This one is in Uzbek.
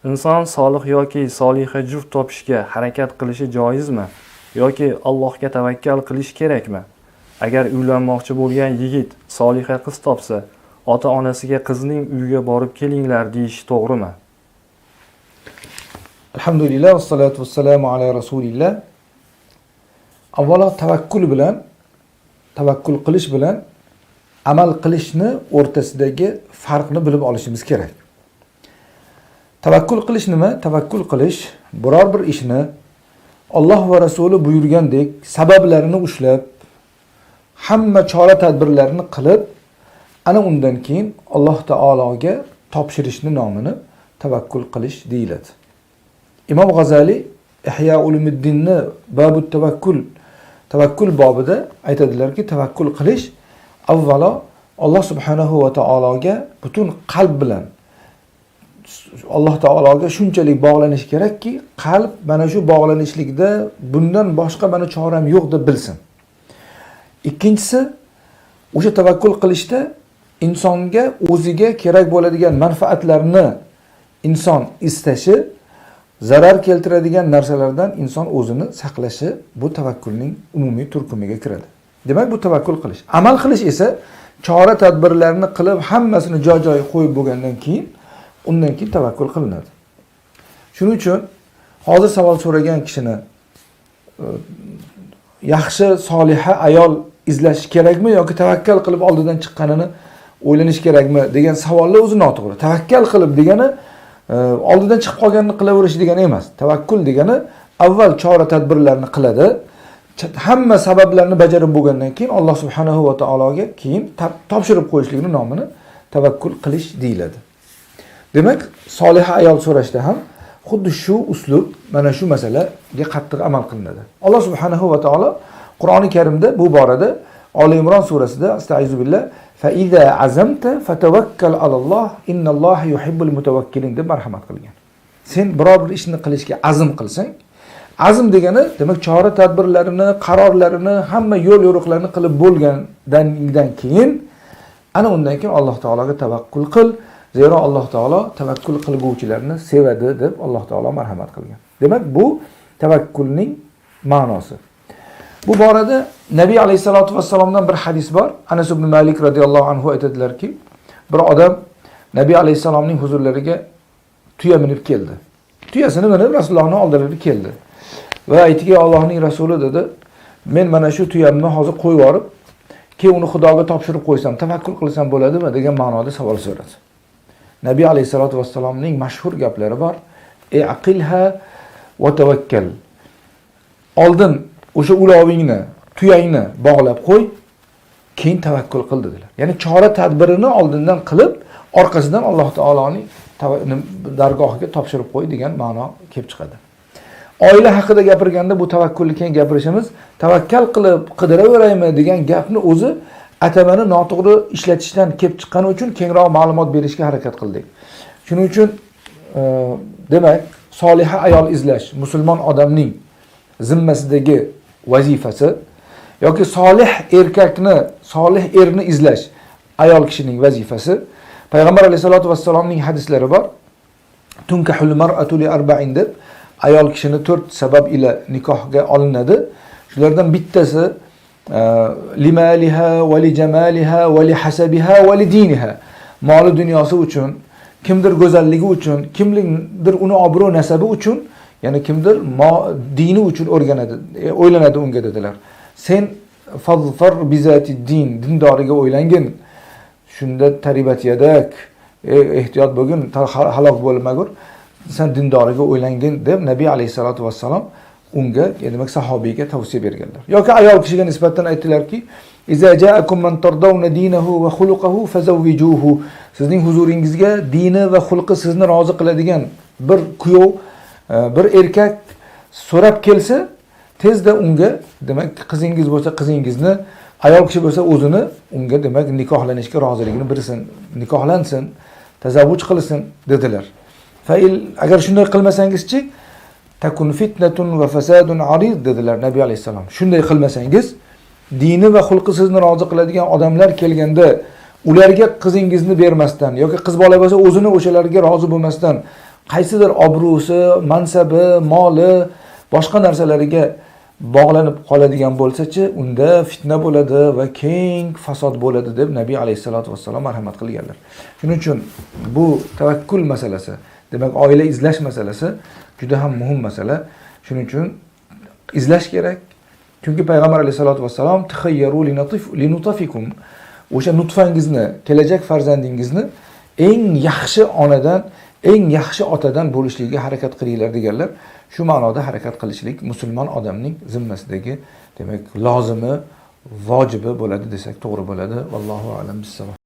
Inson solih yoki soliha juft topishga harakat qilishi joizmi? Yoki Allohga tavakkal qilish kerakmi? Agar uylanmoqchi bo'lgan yigit soliha qiz topsa, ota-onasiga qizning uyiga borib kelinglar deyish to'g'rimi? Alhamdulillah va salatu vassalamu ala rasulillah. Avvalo tavakkul qilish bilan amal qilishni o'rtasidagi farqni bilib olishimiz kerak. Tavakkul qilish nima? Tavakkul qilish biror bir ishni Alloh va Rasuli buyurgandek sabablarini ushlab, hamma chora-tadbirlarni qilib, ana undan keyin Alloh taologa topshirishni nomini tavakkul qilish deyiladi. Imom G'azali Ihya Ulumuddinni babut tavakkul bobida aytadilarki, tavakkul qilish avvalo Alloh subhanahu va taologa butun qalb bilan Alloh taologa shunchalik bog'lanish kerakki, qalb mana shu bog'lanishlikda bundan boshqa mana choram yo'q deb bilsin. Ikkinchisi, o'sha tavakkul qilishda insonga o'ziga kerak bo'ladigan manfaatlarni inson istashi, zarar keltiradigan narsalardan inson o'zini saqlashi bu tavakkulning umumiy turkumiga kiradi. Demak, bu tavakkul qilish. Amal qilish esa chora-tadbirlarni qilib, hammasini joy-joyiga qo'yib bo'lgandan keyin undan keyin tavakkul qilinadi. Shuning uchun hozir savol so'ragan kishini yaxshi soliha ayol izlash kerakmi yoki tavakkal qilib oldidan chiqqanini o'ylanish kerakmi degan savollar o'zi noto'g'ri. Tavakkal qilib degani oldidan chiqib qolganini qilaverish degani emas. Tavakkul degani avval chora-tadbirlarni qiladi. Hamma sabablarni bajarib bo'lgandan keyin Alloh subhanahu va taologa keyin topshirib qo'yishlikning nomini tavakkul qilish deyiladi. Demak, soliha ayol so'rashda ham xuddi shu uslub, mana shu masalaga qattiq amal qilinadi. Alloh subhanahu va taolo Qur'oni Karimda bu borada Oli Imron surasida astag'izu billah fa iza azamta fatawakkal alalloh innalloha yuhibbul mutawakkilin deb marhamat qilgan. Sen biror bir ishni qilishga azm qilsang, azm degani demak chora-tadbirlarini, qarorlarini, hamma yo'l-yo'riqlarni qilib bo'lgandan keyin ana undan keyin Alloh taologa tavakkul qil. Zero Alloh taolo tavakkul qilguvchilarni sevadi deb Alloh taolo marhamat qilgan. Demak, bu tavakkulning ma'nosi. Bu borada Nabiy alayhisolatu vassalomdan bir hadis bor. Anas ibn Malik radhiyallohu anhu aytadilarki, bir odam Nabiy alayhisalomning huzurlariga tuya minib keldi. Tuyasini minib Rasulullohning oldilariga keldi. Va aytdiki, Allohning rasuli dedi, men mana shu tuyamni hozir qo'yib yorib, keyin uni Xudoga topshirib qo'ysam, tavakkul qilsam bo'ladimi degan ma'noda savol so'radi. Nabiy alayhisolatu vassalomning mashhur gaplari bor. Aqilha va tavakkal. Oldin o'sha ulovingni, tuyangni bog'lab qo'y, keyin tavakkul qil dedilar. Ya'ni chora-tadbirini oldindan qilib, orqasidan Alloh taoloning dargohiga topshirib qo'y degan ma'no kelib chiqadi. Oila haqida gapirganda bu tavakkulni keyin gapirishimiz, tavakkal qilib qidiraveraymi degan gapni o'zi atamani noto'g'ri ishlatishdan kelib chiqqani uchun kengroq ma'lumot berishga harakat qildik. Shuning uchun demak, soliha ayol izlash musulmon odamning zimmasidagi vazifasi yoki solih erkakni, solih erni izlash ayol kishining vazifasi. Payg'ambar alayhisolatu vassalomning hadislari bor. Tunkahul mar'atu li arba'in deb ayol kishini 4 sabab ila nikohga olinadi. Shulardan bittasi limaliha va li jamaliha va li hasabiha va li diniha. Moli dunyosi uchun, kimdir go'zalligi uchun, kimdir uni obro' nasabi uchun, ya'ni kimdir dini uchun o'ylanadi unga dedilar. Sen fazfar bizati din, dindoriga o'ylangin. Shunda taribat yadak, ehtiyot bo'lgin, halok bo'lmagur. Sen dindoriga o'ylangin deb Nabiy alayhisolatu vassalom unga, demak sahobiyga tavsiya berganlar. Yoki ayol kishiga nisbatan aytdilarki, iza ja'akum man tardawna dinahu va xuluquhu fazawwijuhu. Sizning huzuringizga dini va xulqi sizni rozi qiladigan bir kuyov, bir erkak so'rab kelsa, tezda unga, demak qizingiz bo'lsa qizingizni, ayol kishi bo'lsa o'zini unga demak nikohlanishga roziligini bilsin, nikohlansin, tazavvuj qilsin dedilar. Agar shunday qilmasangizchi takun fitnatun va fasadun arid dedilar Nabiy alayhisalom. Shunday qilmasangiz, dini va xulqi sizni rozi qiladigan odamlar kelganda ularga qizingizni bermasdan yoki qiz bola bo'lsa o'zini o'shalarga rozi bo'lmasdan qaysidir obro'si, mansabi, moli, boshqa narsalariga bog'lanib qoladigan bo'lsa-chi, unda fitna bo'ladi va keng fasod bo'ladi deb Nabiy alayhisolatu vassalom marhamat qilganlar. Shuning uchun bu tavakkul masalasi, demak oila izlash masalasi juda ham muhim masala. Shuning uchun izlash kerak. Chunki payg'ambar alayhisolatu vassalom takhayyaru linutafikum, o'sha nutfangizni, kelajak farzandingizni eng yaxshi onadan, eng yaxshi otadan bo'lishligiga harakat qilinglar deganlar. Shu ma'noda harakat qilishlik musulmon odamning zimmasidagi, demak, lozimi, vojibi bo'ladi desak to'g'ri bo'ladi. Vallohu a'lam bissavob.